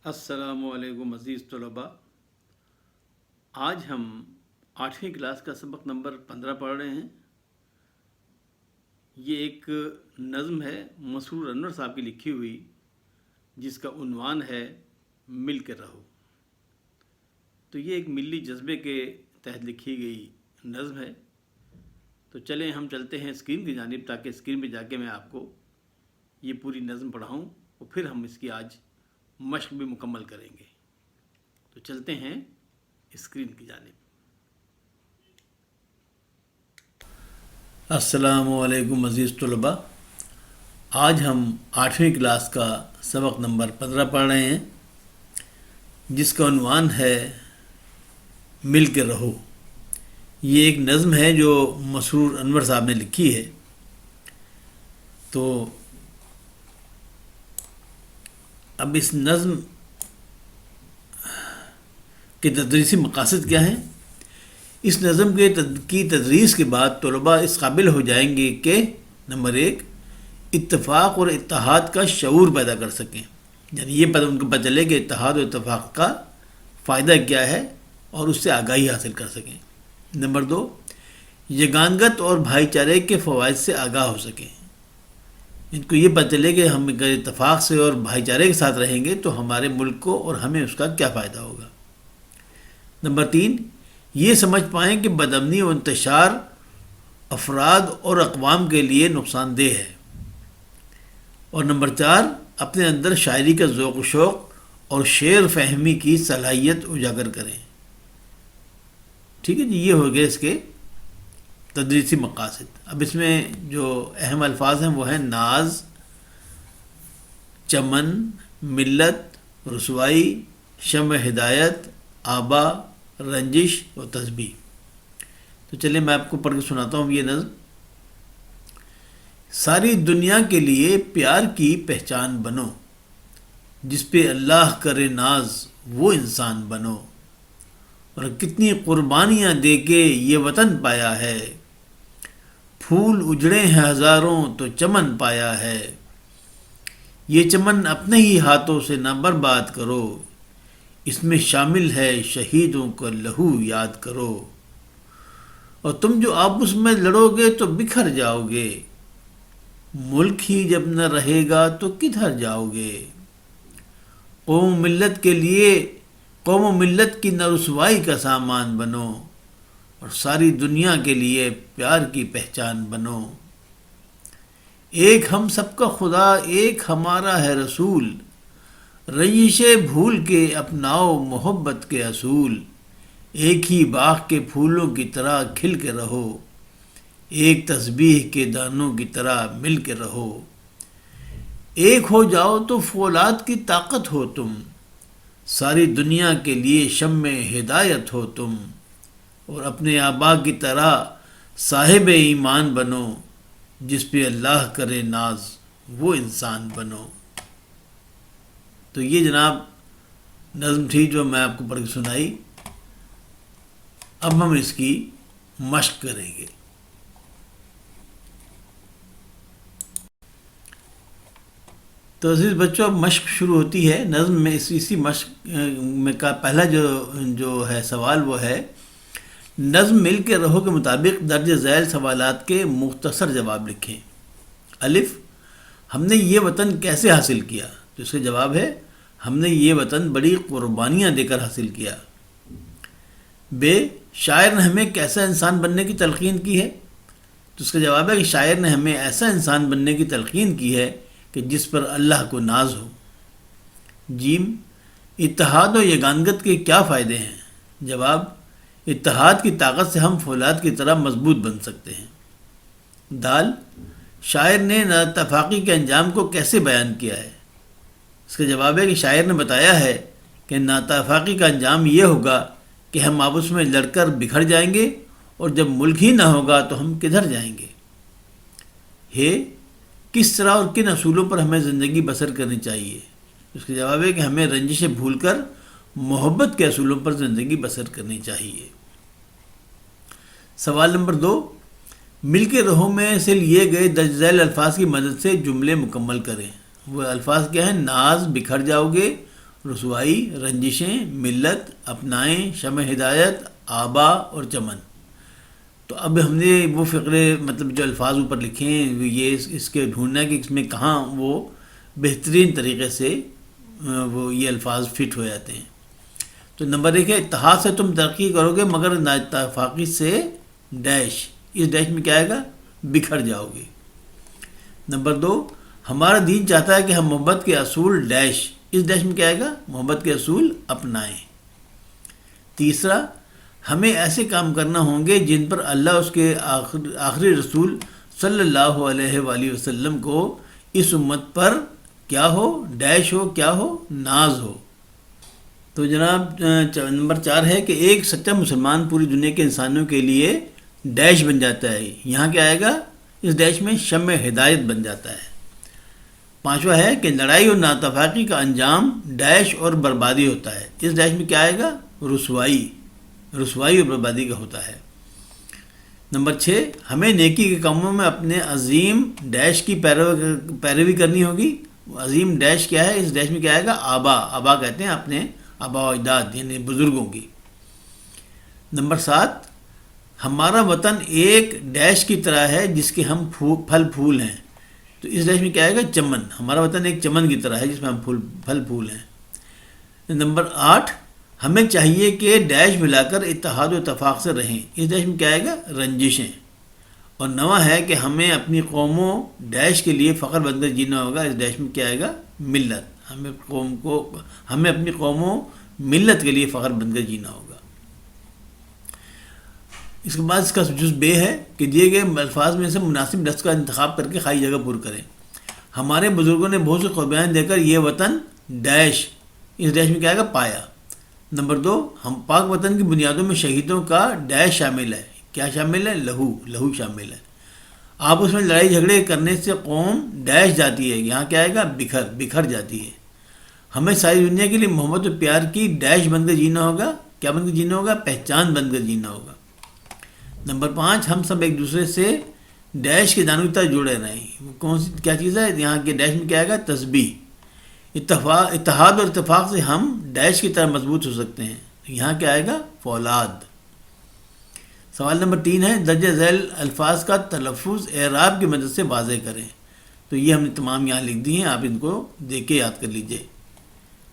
السلام علیکم عزیز طلباء. آج ہم 8ویں کلاس کا سبق نمبر 15 پڑھ رہے ہیں. یہ ایک نظم ہے مسرور انور صاحب کی لکھی ہوئی، جس کا عنوان ہے مل کے رہو. تو یہ ایک ملی جذبے کے تحت لکھی گئی نظم ہے. تو چلیں ہم چلتے ہیں اسکرین کی جانب، تاکہ اسکرین پہ جا کے میں آپ کو یہ پوری نظم پڑھاؤں اور پھر ہم اس کی آج مشق بھی مکمل کریں گے. تو چلتے ہیں اسکرین کی جانب. السلام علیکم عزیز طلباء. آج ہم 8ویں کلاس کا سبق نمبر 15 پڑھ رہے ہیں، جس کا عنوان ہے مل کے رہو. یہ ایک نظم ہے جو مسرور انور صاحب نے لکھی ہے. تو اب اس نظم کے تدریسی مقاصد کیا ہیں؟ اس نظم کی تدریس کے بعد طلباء اس قابل ہو جائیں گے کہ نمبر 1، اتفاق اور اتحاد کا شعور پیدا کر سکیں. یعنی یہ ان کو پتہ چلے کہ اتحاد اور اتفاق کا فائدہ کیا ہے اور اس سے آگاہی حاصل کر سکیں. نمبر 2، یگانگت اور بھائی چارے کے فوائد سے آگاہ ہو سکیں. ان کو یہ پتہ چلے کہ ہم اگر اتفاق سے اور بھائی چارے کے ساتھ رہیں گے تو ہمارے ملک کو اور ہمیں اس کا کیا فائدہ ہوگا. نمبر 3، یہ سمجھ پائیں کہ بدامنی و انتشار افراد اور اقوام کے لیے نقصان دہ ہے. اور نمبر 4، اپنے اندر شاعری کا ذوق و شوق اور شعر فہمی کی صلاحیت اجاگر کریں. ٹھیک ہے جی، یہ ہو گئے اس کے تدریسی مقاصد. اب اس میں جو اہم الفاظ ہیں وہ ہیں ناز، چمن، ملت، رسوائی، شمع ہدایت، آبا، رنجش اور تسبیح. تو چلیں میں آپ کو پڑھ کے سناتا ہوں یہ نظم. ساری دنیا کے لیے پیار کی پہچان بنو، جس پہ اللہ کرے ناز وہ انسان بنو. اور کتنی قربانیاں دے کے یہ وطن پایا ہے، پھول اجڑے ہیں ہزاروں تو چمن پایا ہے. یہ چمن اپنے ہی ہاتھوں سے نہ برباد کرو، اس میں شامل ہے شہیدوں کا لہو یاد کرو. اور تم جو آپس میں لڑو گے تو بکھر جاؤ گے، ملک ہی جب نہ رہے گا تو کدھر جاؤ گے. قوم و ملت کی نہ رسوائی کا سامان بنو، اور ساری دنیا کے لیے پیار کی پہچان بنو. ایک ہم سب کا خدا، ایک ہمارا ہے رسول، رنجشیں بھول کے اپناؤ محبت کے اصول. ایک ہی باغ کے پھولوں کی طرح کھل کے رہو، ایک تسبیح کے دانوں کی طرح مل کے رہو. ایک ہو جاؤ تو فولاد کی طاقت ہو تم، ساری دنیا کے لیے شمع ہدایت ہو تم. اور اپنے آبا کی طرح صاحب ایمان بنو، جس پہ اللہ کرے ناز وہ انسان بنو. تو یہ جناب نظم تھی جو میں آپ کو پڑھ کے سنائی. اب ہم اس کی مشق کریں گے. تو عزیز بچوں، اب مشق شروع ہوتی ہے. نظم میں اسی مشق میں کا پہلا جو ہے سوال وہ ہے، نظم مل کے رہو کے مطابق درج ذیل سوالات کے مختصر جواب لکھیں. الف، ہم نے یہ وطن کیسے حاصل کیا؟ تو اس کا جواب ہے، ہم نے یہ وطن بڑی قربانیاں دے کر حاصل کیا. ب، شاعر نے ہمیں کیسا انسان بننے کی تلقین کی ہے؟ تو اس کا جواب ہے کہ شاعر نے ہمیں ایسا انسان بننے کی تلقین کی ہے کہ جس پر اللہ کو ناز ہو. جیم، اتحاد و یگانگت کے کیا فائدے ہیں؟ جواب، اتحاد کی طاقت سے ہم فولاد کی طرح مضبوط بن سکتے ہیں. دال، شاعر نے نااتفاقی کے انجام کو کیسے بیان کیا ہے؟ اس کا جواب ہے کہ شاعر نے بتایا ہے کہ نااتفاقی کا انجام یہ ہوگا کہ ہم آپس میں لڑ کر بکھر جائیں گے، اور جب ملک ہی نہ ہوگا تو ہم کدھر جائیں گے. ہے، کس طرح اور کن اصولوں پر ہمیں زندگی بسر کرنی چاہیے؟ اس کا جواب ہے کہ ہمیں رنجشیں بھول کر محبت کے اصولوں پر زندگی بسر کرنی چاہیے. سوال نمبر 2، مل کے رہو میں سے لیے گئے درج ذیل الفاظ کی مدد سے جملے مکمل کریں. وہ الفاظ کیا ہیں؟ ناز، بکھر جاؤ گے، رسوائی، رنجشیں، ملت، اپنائیں، شمع ہدایت، آبا اور چمن۔ تو اب ہم نے وہ فقرے مطلب جو الفاظ اوپر لکھے ہیں یہ اس کے ڈھونڈنا ہے کہ اس میں کہاں وہ بہترین طریقے سے وہ یہ الفاظ فٹ ہو جاتے ہیں۔ تو نمبر 1 ہے اتحاد سے تم ترقی کرو گے مگر نااتفاقی سے ڈیش، اس ڈیش میں کیا آئے گا؟ بکھر جاؤ گے۔ نمبر 2 ہمارا دین چاہتا ہے کہ ہم محبت کے اصول ڈیش، اس ڈیش میں کیا آئے گا؟ محبت کے اصول اپنائیں۔ تیسرا ہمیں ایسے کام کرنا ہوں گے جن پر اللہ اس کے آخری رسول صلی اللہ علیہ وآلہ وسلم کو اس امت پر کیا ہو؟ ڈیش ہو، کیا ہو؟ ناز ہو۔ تو جناب نمبر 4 ہے کہ ایک سچا مسلمان پوری دنیا کے انسانوں کے لیے ڈیش بن جاتا ہے، یہاں کیا آئے گا؟ اس ڈیش میں شمع ہدایت بن جاتا ہے۔ 5واں ہے کہ لڑائی اور ناتفاقی کا انجام ڈیش اور بربادی ہوتا ہے، اس ڈیش میں کیا آئے گا؟ رسوائی اور بربادی کا ہوتا ہے۔ نمبر 6 ہمیں نیکی کے کاموں میں اپنے عظیم ڈیش کی پیروی کرنی ہوگی، عظیم ڈیش کیا ہے؟ اس ڈیش میں کیا آئے گا؟ آبا کہتے ہیں اپنے آبا و اجداد یعنی بزرگوں کی۔ نمبر 7 ہمارا وطن ایک ڈیش کی طرح ہے جس کے ہم پھل پھول ہیں، تو اس ڈیش میں کیا آئے گا؟ چمن، ہمارا وطن ایک چمن کی طرح ہے جس میں ہم پھل پھول ہیں۔ نمبر 8 ہمیں چاہیے کہ ڈیش ملا کر اتحاد و اتفاق سے رہیں، اس ڈیش میں کیا آئے گا؟ رنجشیں۔ اور 9واں ہے کہ ہمیں اپنی قوموں ڈیش کے لیے فخر بن کر جینا ہوگا، اس ڈیش میں کیا آئے گا؟ ملت، ہمیں اپنی قوموں ملت کے لیے فخر بن کر جینا ہوگا۔ اس کے بعد اس کا جز بے ہے کہ دیے گئے الفاظ میں سے مناسب لفظ کا انتخاب کر کے خالی جگہ پر کریں۔ ہمارے بزرگوں نے بہت سی قربانیاں دے کر یہ وطن ڈیش، اس ڈیش میں کیا آئے گا؟ پایا۔ نمبر 2 ہم پاک وطن کی بنیادوں میں شہیدوں کا ڈیش شامل ہے، کیا شامل ہے؟ لہو شامل ہے۔ آپس میں لڑائی جھگڑے کرنے سے قوم ڈیش جاتی ہے، یہاں کیا آئے گا؟ بکھر جاتی ہے۔ ہمیں ساری دنیا کے لیے محبت و پیار کی ڈیش بن کر جینا ہوگا، کیا بن کر جینا ہوگا؟ پہچان بن کر جینا ہوگا۔ نمبر 5 ہم سب ایک دوسرے سے ڈیش کے دانوں کی طرح جڑے رہیں، کون سی کیا چیز ہے؟ یہاں کے ڈیش میں کیا آئے گا؟ تسبیح۔ اتحاد اور اتفاق سے ہم ڈیش کی طرح مضبوط ہو سکتے ہیں، یہاں کیا آئے گا؟ فولاد۔ سوال نمبر 3 ہے درجہ ذیل الفاظ کا تلفظ اعراب کی مدد سے واضح کریں، تو یہ ہم نے تمام یہاں لکھ دی ہیں، آپ ان کو دیکھ کے یاد کر لیجئے۔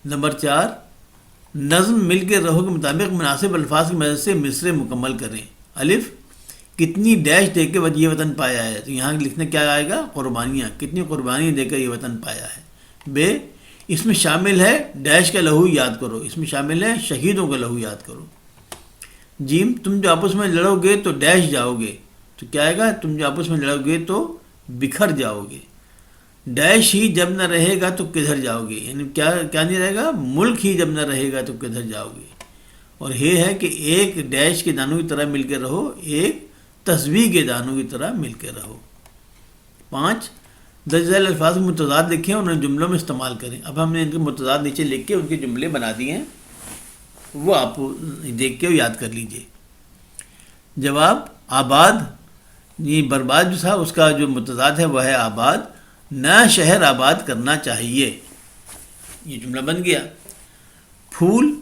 نمبر 4 نظم مل کے رہو کے مطابق مناسب الفاظ کی مدد سے مصرع مکمل کریں۔ الف کتنی ڈیش دے کے یہ وطن پایا ہے، تو یہاں لکھنا کیا آئے گا؟ قربانیاں، کتنی قربانیاں دے کر یہ وطن پایا ہے۔ بے اس میں شامل ہے ڈیش کا لہو یاد کرو، اس میں شامل ہے شہیدوں کا لہو یاد کرو۔ جیم تم جو آپس میں لڑو گے تو ڈیش جاؤ گے، تو کیا آئے گا؟ تم جو آپس میں لڑو گے تو بکھر جاؤ گے۔ ڈیش ہی جب نہ رہے گا تو کدھر جاؤ گے، یعنی کیا نہیں رہے گا؟ ملک ہی جب نہ رہے گا تو کدھر جاؤ گے۔ اور یہ ہے کہ ایک ڈیش کے دانوں کی طرح مل کے رہو، ایک تسبیح کے دانوں کی طرح مل کے رہو۔ 5 درج ذیل الفاظ میں متضاد لکھیں اور انہیں جملوں میں استعمال کریں۔ اب ہم نے ان کے متضاد نیچے لکھ کے ان کے جملے بنا دیے ہیں، وہ آپ دیکھ کے یاد کر لیجئے۔ جواب آباد، یہ برباد جو تھا اس کا جو متضاد ہے وہ ہے آباد، نیا شہر آباد کرنا چاہیے، یہ جملہ بن گیا۔ پھول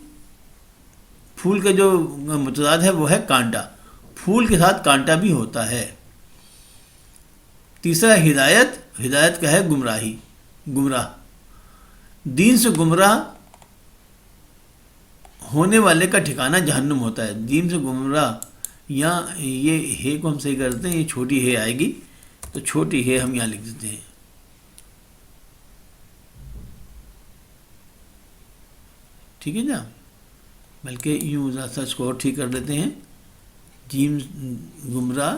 کا جو متضاد ہے وہ ہے کانٹا، پھول کے ساتھ کانٹا بھی ہوتا ہے۔ تیسرا ہدایت کا ہے گمراہ، دین سے گمراہ ہونے والے کا ٹھکانہ جہنم ہوتا ہے۔ دین سے گمراہ، یہاں یہ ہے کو ہم صحیح کرتے ہیں، یہ چھوٹی ہے آئے گی تو چھوٹی ہے ہم یہاں لکھ دیتے ہیں، ٹھیک ہے نا، بلکہ یوں ذرا اس کو اور ٹھیک کر دیتے ہیں، جیم گمراہ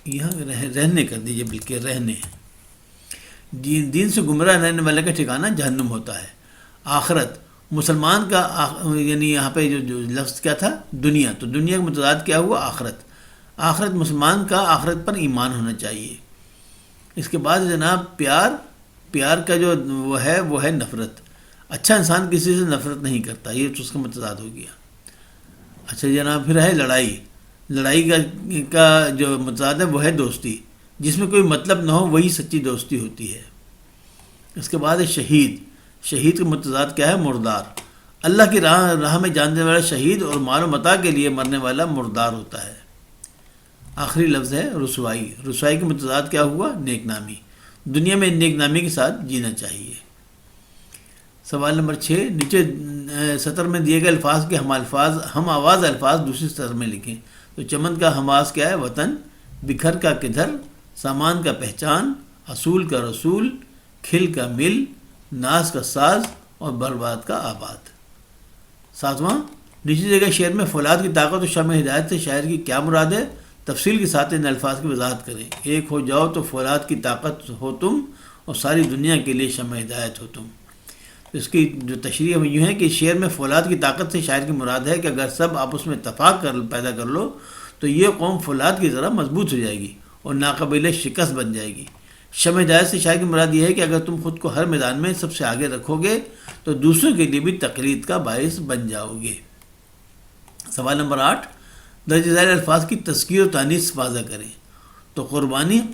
یہاں رہنے کر دیجئے، بلکہ رہنے، دین سے گمراہ رہنے والے کا ٹھکانہ جہنم ہوتا ہے۔ آخرت مسلمان کا یعنی یہاں پہ جو لفظ کیا تھا؟ دنیا، تو دنیا کا متضاد کیا ہوا؟ آخرت مسلمان کا آخرت پر ایمان ہونا چاہیے۔ اس کے بعد جناب پیار کا جو وہ ہے نفرت، اچھا انسان کسی سے نفرت نہیں کرتا، یہ تو اس کا متضاد ہو گیا۔ اچھا جناب پھر ہے لڑائی کا جو متضاد ہے وہ ہے دوستی، جس میں کوئی مطلب نہ ہو وہی سچی دوستی ہوتی ہے۔ اس کے بعد ہے شہید کا متضاد کیا ہے؟ مردار۔ اللہ کی راہ میں جان دینے والا شہید اور مال و متاع کے لیے مرنے والا مردار ہوتا ہے۔ آخری لفظ ہے رسوائی۔ رسوائی کا متضاد کیا ہوا؟ نیک نامی۔ دنیا میں نیک نامی کے ساتھ جینا چاہیے۔ سوال نمبر 6، نیچے سطر میں دیے گئے الفاظ کے ہم آواز الفاظ دوسری سطر میں لکھیں۔ تو چمن کا ہم آواز کیا ہے؟ وطن۔ بکھر کا کدھر، سامان کا پہچان، اصول کا رسول، کھل کا مل، ناز کا ساز اور برباد کا آباد۔ 7واں، نیچے دیے گئے شعر میں فولاد کی طاقت اور شمع ہدایت سے شاعر کی کیا مراد ہے؟ تفصیل کے ساتھ ان الفاظ کی وضاحت کریں۔ ایک ہو جاؤ تو فولاد کی طاقت ہو تم، اور ساری دنیا کے لیے شمع ہدایت ہو تم۔ اس کی جو تشریح ہے یوں ہے کہ شعر میں فولاد کی طاقت سے شاعر کی مراد ہے کہ اگر سب آپس میں اتفاق پیدا کر لو تو یہ قوم فولاد کی طرح مضبوط ہو جائے گی اور ناقابل شکست بن جائے گی۔ شمع ہدایت سے شاعر کی مراد یہ ہے کہ اگر تم خود کو ہر میدان میں سب سے آگے رکھو گے تو دوسروں کے لیے بھی تقلید کا باعث بن جاؤ گے۔ سوال نمبر 8، درج ذیل الفاظ کی تذکیر و تانیث واضح کریں۔ تو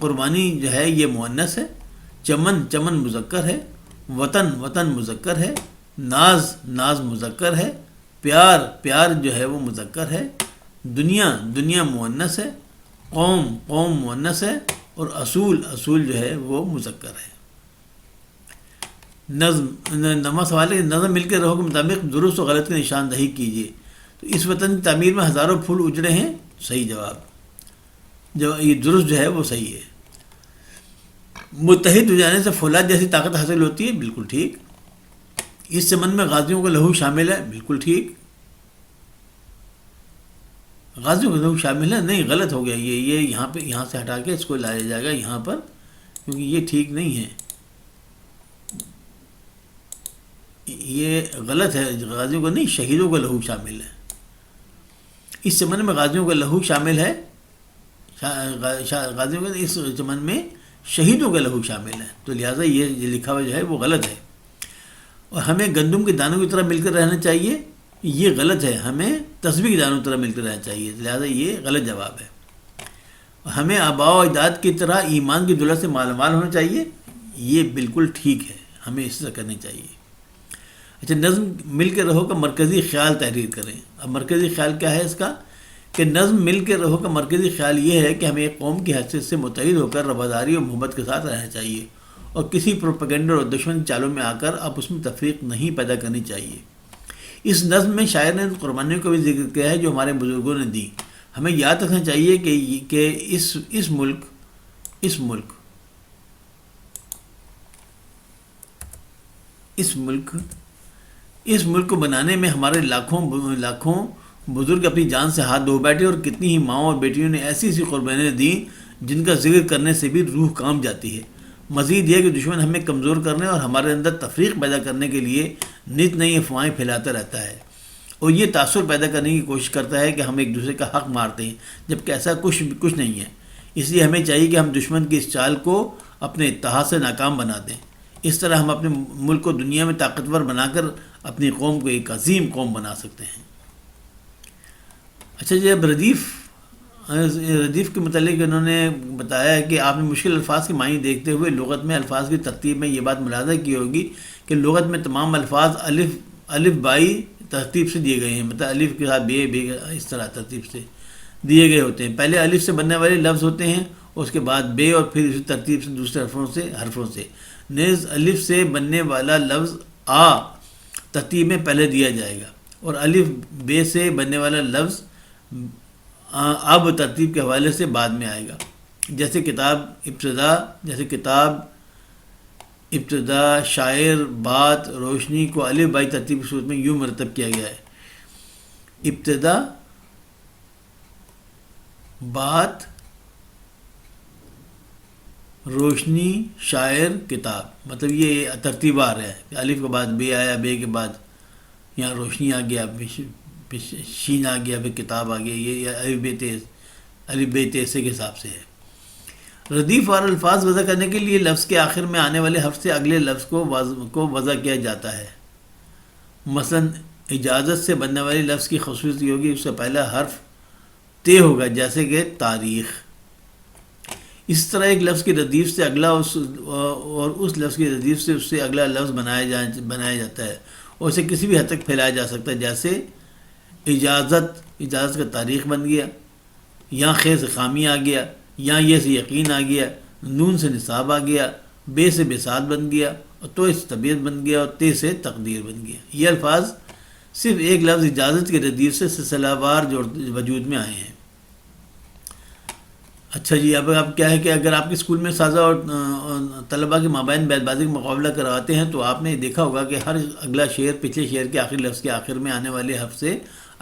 قربانی جو ہے یہ مؤنث ہے، چمن مذکر ہے، وطن مذکر ہے، ناز مذکر ہے، پیار جو ہے وہ مذکر ہے، دنیا مؤنث ہے، قوم مؤنث ہے، اور اصول جو ہے وہ مذکر ہے۔ نواں سوال ہے کہ نظم مل کے رہو کے مطابق درست و غلط کی نشاندہی کیجیے۔ تو اس وطن کی تعمیر میں ہزاروں پھول اجڑے ہیں، صحیح جواب۔ یہ درست جو ہے وہ صحیح ہے۔ متحد ہو جانے سے فولاد جیسی طاقت حاصل ہوتی ہے، بالکل ٹھیک۔ اس چمن میں غازیوں کا لہو شامل ہے، بالکل ٹھیک۔ غازیوں کا لہو شامل ہے، نہیں غلط ہو گیا یہ یہاں سے ہٹا کے اس کو لایا جائے گا یہاں پر، کیونکہ یہ ٹھیک نہیں ہے، یہ غلط ہے۔ غازیوں کا نہیں، شہیدوں کا لہو شامل ہے۔ اس چمن میں غازیوں کا لہو شامل ہے، غازیوں کا اس چمن میں شہیدوں کا لہو شامل ہے، تو لہٰذا یہ لکھا ہوا جو ہے وہ غلط ہے۔ اور ہمیں گندم کے دانوں کی طرح مل کر رہنا چاہیے، یہ غلط ہے۔ ہمیں تسبیح کے دانوں کی طرح مل کر رہنا چاہیے، لہٰذا یہ غلط جواب ہے۔ اور ہمیں آباء و اجداد کی طرح ایمان کی دولت سے مالا مال ہونا چاہیے، یہ بالکل ٹھیک ہے، ہمیں اس طرح کرنی چاہیے۔ اچھا، نظم مل کے رہو کا مرکزی خیال تحریر کریں۔ اب مرکزی خیال کیا ہے اس کا؟ کہ نظم مل کے رہو کا مرکزی خیال یہ ہے کہ ہمیں ایک قوم کی حیثیت سے متحد ہو کر رواداری اور محبت کے ساتھ رہنا چاہیے، اور کسی پروپیگنڈر اور دشمن چالوں میں آ کر آپس میں تفریق نہیں پیدا کرنی چاہیے۔ اس نظم میں شاعر نے قربانیوں کا بھی ذکر کیا ہے جو ہمارے بزرگوں نے دی۔ ہمیں یاد رکھنا چاہیے کہ اس ملک کو بنانے میں ہمارے لاکھوں بزرگ اپنی جان سے ہاتھ دھو بیٹھے، اور کتنی ہی ماؤں اور بیٹیوں نے ایسی قربانیاں دیں جن کا ذکر کرنے سے بھی روح کام جاتی ہے۔ مزید یہ کہ دشمن ہمیں کمزور کرنے اور ہمارے اندر تفریق پیدا کرنے کے لیے نت نئی افواہیں پھیلاتا رہتا ہے، اور یہ تاثر پیدا کرنے کی کوشش کرتا ہے کہ ہم ایک دوسرے کا حق مارتے ہیں، جبکہ ایسا کچھ نہیں ہے۔ اس لیے ہمیں چاہیے کہ ہم دشمن کی اس چال کو اپنے اتحاد سے ناکام بنا دیں۔ اس طرح ہم اپنے ملک کو دنیا میں طاقتور بنا کر اپنی قوم کو ایک عظیم قوم بنا سکتے ہیں۔ اچھا جی، اب ردیف کے متعلق انہوں نے بتایا ہے کہ آپ نے مشکل الفاظ کے معنی دیکھتے ہوئے لغت میں الفاظ کی ترتیب میں یہ بات ملاحظہ کی ہوگی کہ لغت میں تمام الفاظ الف بائی ترتیب سے دیے گئے ہیں، مطلب الف کے ساتھ بے اس طرح ترتیب سے دیے گئے ہوتے ہیں۔ پہلے الف سے بننے والے لفظ ہوتے ہیں، اس کے بعد بے، اور پھر اسی ترتیب سے دوسرے حرفوں سے نیز الف سے بننے والا لفظ آ ترتیب میں پہلے دیا جائے گا، اور الف بے سے بننے والا لفظ اب ترتیب کے حوالے سے بعد میں آئے گا۔ جیسے کتاب ابتدا، شاعر، بات، روشنی کو الف بائی ترتیب کی صورت میں یوں مرتب کیا گیا ہے: ابتدا، بات، روشنی، شاعر، کتاب، مطلب یہ ترتیب آ رہا ہے کہ الف کے بعد بے آیا، بے کے بعد یہاں روشنی آ گیا، شین آ گیا، پھر کتاب آ گیا، یہ الف بے تیسے کے حساب سے ہے۔ ردیف اور الفاظ وضع کرنے کے لیے لفظ کے آخر میں آنے والے حرف سے اگلے لفظ کو وضع کیا جاتا ہے۔ مثلا اجازت سے بننے والی لفظ کی خصوصیت یہ ہوگی اس سے پہلا حرف تے ہوگا، جیسے کہ تاریخ۔ اس طرح ایک لفظ کی ردیف سے اگلا اور اس لفظ کی ردیف سے اس سے اگلا لفظ بنایا جاتا ہے اور اسے کسی بھی حد تک پھیلایا جا سکتا ہے، جیسے اجازت کا تاریخ بن گیا، یہاں خیر سے خامی آ گیا، یہاں یہ سے یقین آ گیا، نون سے نصاب آ گیا، بے سے بساط بن گیا، اور تو سے طبیعت بن گیا، اور تے سے تقدیر بن گیا۔ یہ الفاظ صرف ایک لفظ اجازت کی ردیف سے سلسلہ وار وجود میں آئے ہیں۔ اچھا جی، اب کیا ہے کہ اگر آپ کے اسکول میں سازہ اور طلباء کے مابین بیت بازی کا مقابلہ کرواتے ہیں تو آپ نے دیکھا ہوگا کہ ہر اگلا شعر پچھلے شعر کے آخری لفظ کے آخر میں آنے والے حرف سے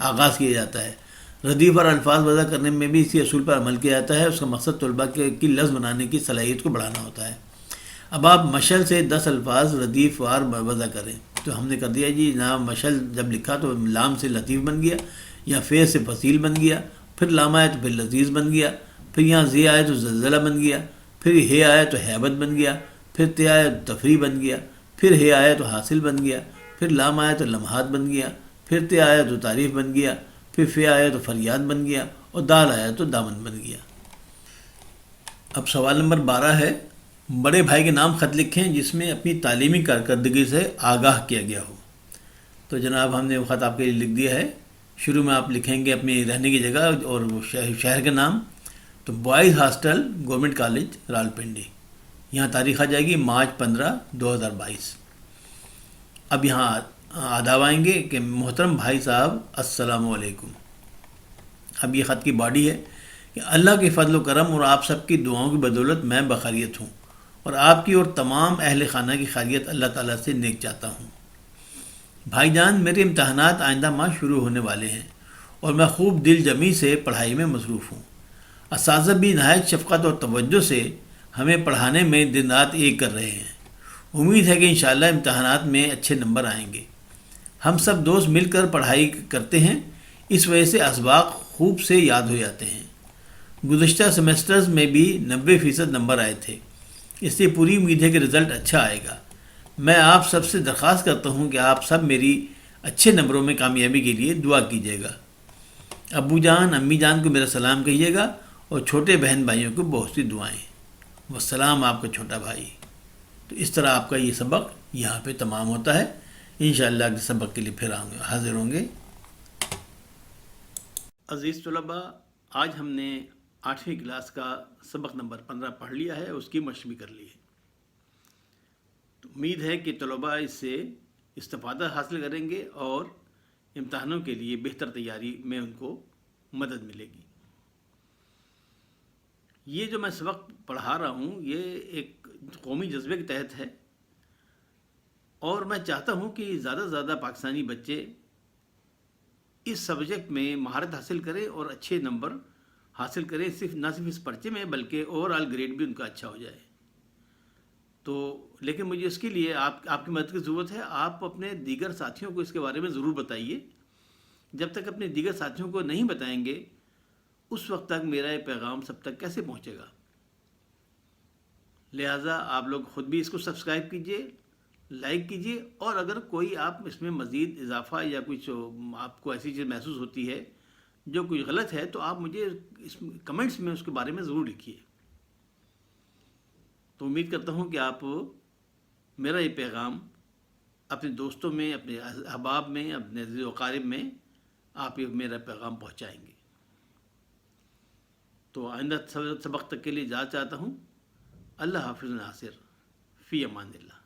آغاز کیا جاتا ہے۔ ردیف اور الفاظ وضع کرنے میں بھی اسی اصول پر عمل کیا جاتا ہے۔ اس کا مقصد طلباء کی لفظ بنانے کی صلاحیت کو بڑھانا ہوتا ہے۔ اب آپ مشل سے 10 الفاظ ردیف وار وضع کریں، تو ہم نے کر دیا جی جناب، مشل جب لکھا تو لام سے لطیف بن گیا، یا فے سے فصیل بن گیا، پھر لام آئے تو پھر لذیذ بن گیا، پھر یہاں زی آئے تو زلزلہ بن گیا، پھر ہے آئے تو ہیبت بن گیا، پھر تے آئے تو تفریح بن گیا، پھر ہے آئے تو حاصل بن گیا، پھر لام آئے تو لمحات بن گیا، پھر تے آئے تو تعریف بن گیا، پھر فے آئے تو فریاد بن گیا، اور دال آیا تو دامن بن گیا۔ اب سوال نمبر 12 ہے، بڑے بھائی کے نام خط لکھیں جس میں اپنی تعلیمی کارکردگی سے آگاہ کیا گیا ہو۔ تو جناب ہم نے وہ خط آپ کے لیے لکھ دیا ہے۔ شروع میں آپ لکھیں گے اپنی رہنے کی جگہ اور شہر کے نام۔ تو بوائز ہاسٹل گورنمنٹ کالج رالپنڈی، یہاں تاریخ آ جائے گی مارچ 15 2022۔ اب یہاں آداب آئیں گے کہ محترم بھائی صاحب السلام علیکم۔ اب یہ خط کی باڈی ہے کہ اللہ کے فضل و کرم اور آپ سب کی دعاؤں کی بدولت میں بخیریت ہوں، اور آپ کی اور تمام اہل خانہ کی خیریت اللہ تعالیٰ سے نیک چاہتا ہوں۔ بھائی جان، میرے امتحانات آئندہ ماہ شروع ہونے والے ہیں اور میں خوب دل جمی سے پڑھائی میں مصروف ہوں۔ اساتذہ بھی نہایت شفقت اور توجہ سے ہمیں پڑھانے میں دن رات ایک کر رہے ہیں۔ امید ہے کہ انشاءاللہ امتحانات میں اچھے نمبر آئیں گے۔ ہم سب دوست مل کر پڑھائی کرتے ہیں، اس وجہ سے اسباق خوب سے یاد ہو جاتے ہیں۔ گزشتہ سیمسٹرز میں بھی 90% نمبر آئے تھے، اس لیے پوری امید ہے کہ رزلٹ اچھا آئے گا۔ میں آپ سب سے درخواست کرتا ہوں کہ آپ سب میری اچھے نمبروں میں کامیابی کے لیے دعا کیجیے گا۔ ابو جان امی جان کو میرا سلام کہیے گا، اور چھوٹے بہن بھائیوں کو بہت سی دعائیں۔ والسلام، آپ کا چھوٹا بھائی۔ تو اس طرح آپ کا یہ سبق یہاں پہ تمام ہوتا ہے۔ انشاءاللہ اگلے سبق کے لیے پھر حاضر ہوں گے۔ عزیز طلباء، آج ہم نے 8ویں کلاس کا سبق نمبر 15 پڑھ لیا ہے، اس کی مشق بھی کر لی ہے۔ تو امید ہے کہ طلباء اس سے استفادہ حاصل کریں گے اور امتحانوں کے لیے بہتر تیاری میں ان کو مدد ملے گی۔ یہ جو میں سبق پڑھا رہا ہوں یہ ایک قومی جذبے کے تحت ہے، اور میں چاہتا ہوں کہ زیادہ سے زیادہ پاکستانی بچے اس سبجیکٹ میں مہارت حاصل کریں اور اچھے نمبر حاصل کریں، نہ صرف اس پرچے میں بلکہ اوور آل گریڈ بھی ان کا اچھا ہو جائے۔ تو لیکن مجھے اس کے لیے آپ کی مدد کی ضرورت ہے۔ آپ اپنے دیگر ساتھیوں کو اس کے بارے میں ضرور بتائیے۔ جب تک اپنے دیگر ساتھیوں کو نہیں بتائیں گے اس وقت تک میرا یہ پیغام سب تک کیسے پہنچے گا؟ لہٰذا آپ لوگ خود بھی اس کو سبسکرائب کیجئے، لائک کیجئے، اور اگر کوئی آپ اس میں مزید اضافہ یا کچھ آپ کو ایسی چیز محسوس ہوتی ہے جو کچھ غلط ہے تو آپ مجھے اس کمنٹس میں اس کے بارے میں ضرور لکھیے۔ تو امید کرتا ہوں کہ آپ میرا یہ پیغام اپنے دوستوں میں، اپنے احباب میں، اپنے عزیز و اقارب میں آپ یہ میرا پیغام پہنچائیں گے۔ تو آئندہ سبق تک کے لیے اجازت چاہتا ہوں۔ اللہ حافظ ناصر، فی امان اللہ۔